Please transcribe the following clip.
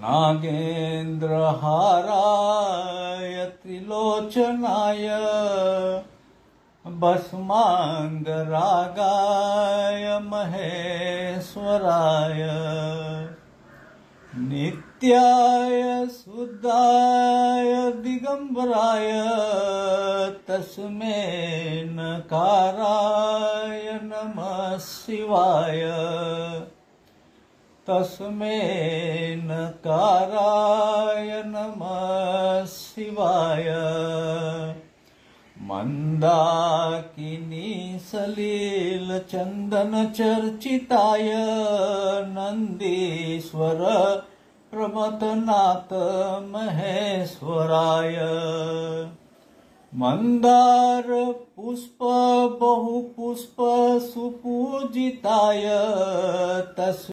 नागेन्द्रहाराय त्रिलोचनाय भस्मांगरागाय महेश्वराय नित्याय शुद्धाय दिगंबराय तस्मै नकाराय नमः शिवाय तस्मै नकाराय नमः शिवाय मंदाकिनी सलील चंदन चर्चिताय नंदीश्वर प्रमथनाथ महेश्वराय मंदार पुष्प बहुपुष्प सुपूजिताय तस्